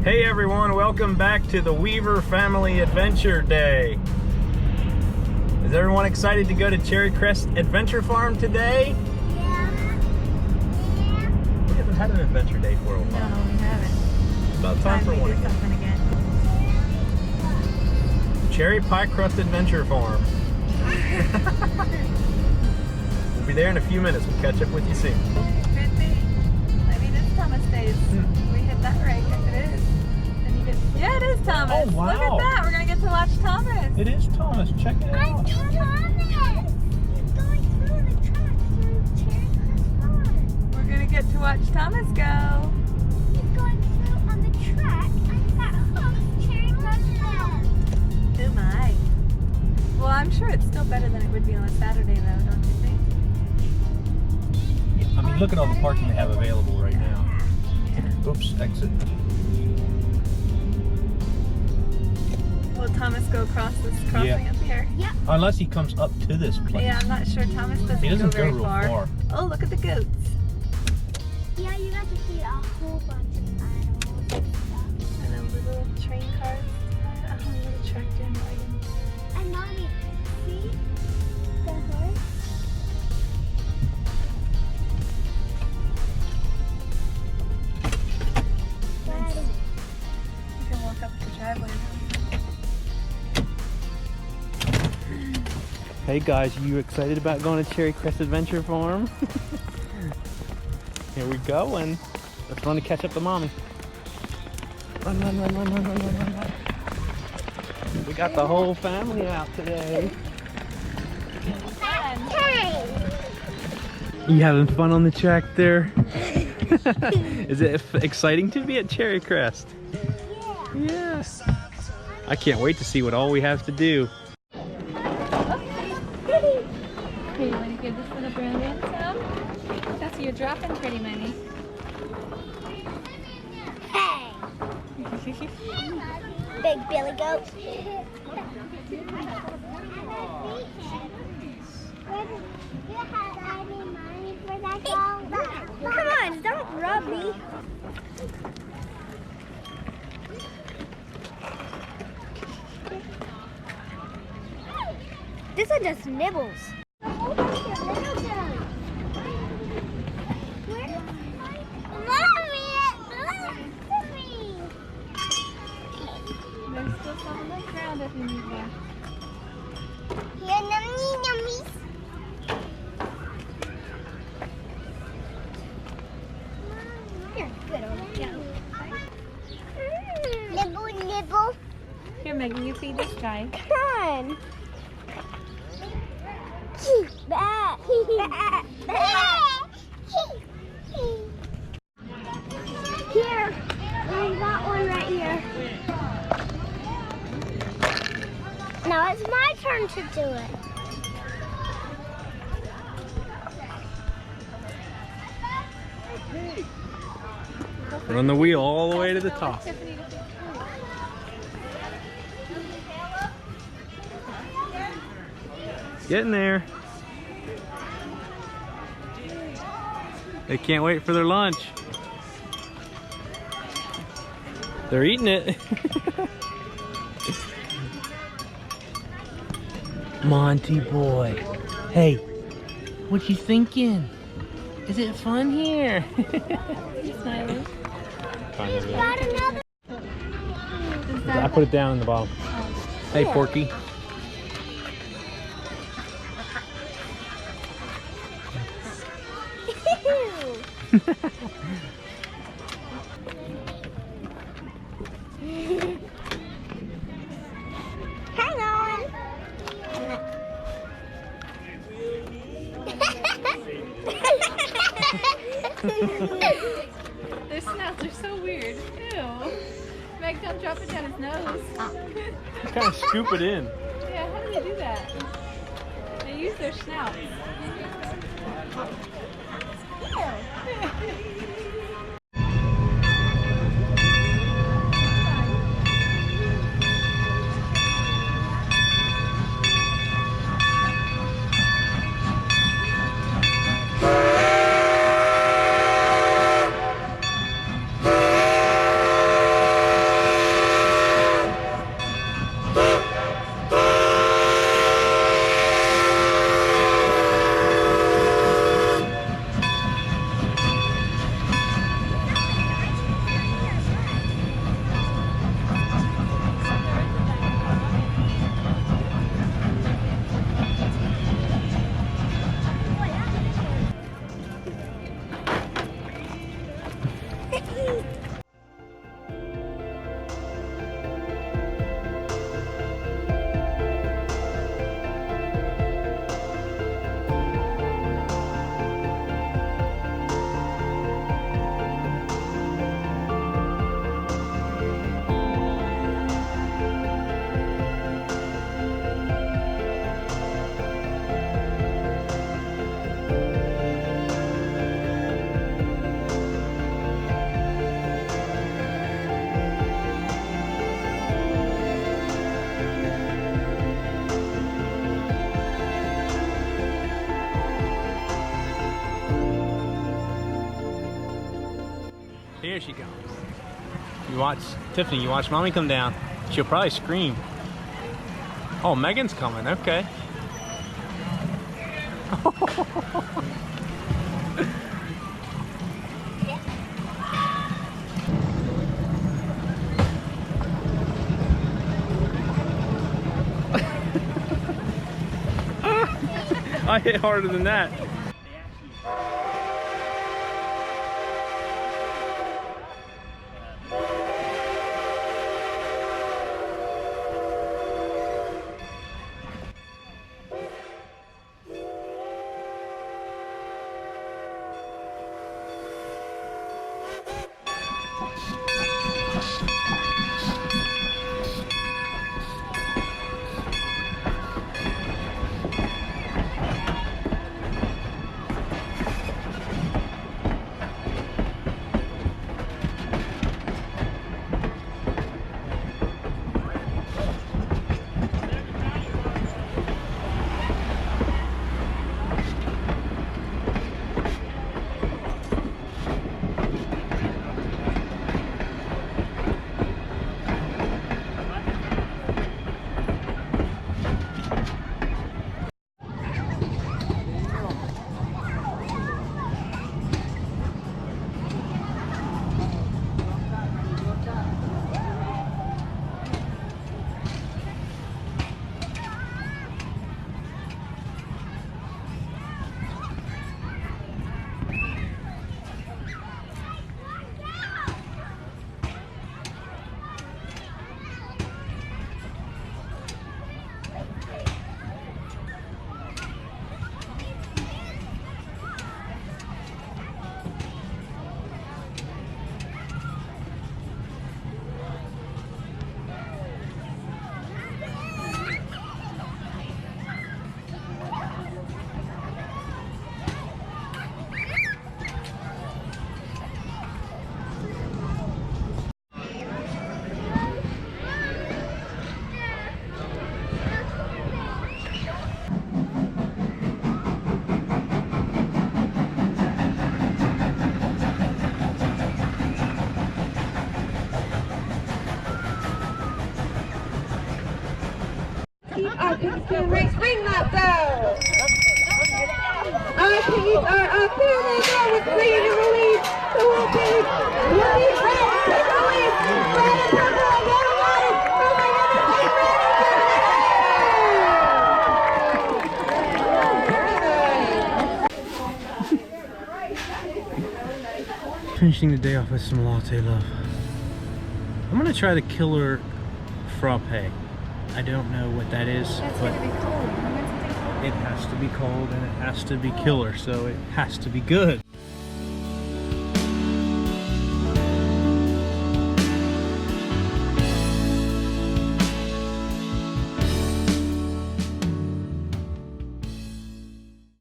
Hey everyone, welcome back to the Weaver Family Adventure Day. Is everyone excited to go to Cherry Crest Adventure Farm today? Yeah. We haven't had an adventure day for a while. No, we haven't. It's about time for one again. Something again. Cherry Pie Crust Adventure Farm. We'll be there in a few minutes. We'll catch up with you soon. Could be. Maybe it is Thomas Days. We hit that right if it is. Yeah, it is Thomas. Oh, wow. Look at that. We're going to get to watch Thomas. It is Thomas. Check it out. I see Thomas. He's going through the track through Cherry Crest Farm. We're going to get to watch Thomas go. He's going through on the track and that hook's Cherry Crest Farm. Oh my. Well, I'm sure it's still better than it would be on a Saturday though, don't you think? I mean, look at all the parking they have available right now. Yeah. Oops, exit. Will Thomas go across this crossing up here? Yeah. Unless he comes up to this place. Yeah, I'm not sure. Thomas doesn't, He doesn't go very go real far. Oh, look at the goats. Yeah, you got to see a whole bunch of animals and stuff. And then the little train cars. A little tractor and wagon. And Mommy, see the horse? Daddy. You can walk up the driveway now. Hey guys, are you excited about going to Cherry Crest Adventure Farm? Here we go, and let's run to catch up to Mommy. Run, run, run, run, run, run, run, run, run. We got the whole family out today. Hey! You having fun on the track there? Is it exciting to be at Cherry Crest? Yeah. Yes. I can't wait to see what all we have to do. Hey, you want to give this little brown man some? That's you're dropping pretty many. Hey! Big Billy Goat. Come on, don't rub me. This one just nibbles. There's still some on the ground if you need one. You're good old Joe. Nibble, nibble. Here, Maggie, you feed this guy. Come on. Bah. Here, I got one right here. Now it's my turn to do it. Run the wheel all the way to the top. Tiffany to feed. Getting there. They can't wait for their lunch. They're eating it. Monty boy. Hey, what you thinking? Is it fun here? He's smiling. Kind of, Got another. I put it down in the bottom. Hey, Porky. Hang on. Their snouts are so weird. Ew. Meg, don't drop it down his nose. You kind of scoop it in. Yeah, how do they do that? They use their snouts. she comes. You watch, Tiffany, you watch mommy come down. She'll probably scream. Oh, Megan's coming, okay. I hit harder than that. Our pigskin race ring lap go! Our piggies are up there, they go with green and release. The little pig, release, red, take release, red and purple, yellow, red. Oh my goodness, Finishing the day off with some latte love. I'm gonna try the killer frappe. I don't know what that is, but it has to be cold and it has to be killer, so it has to be good.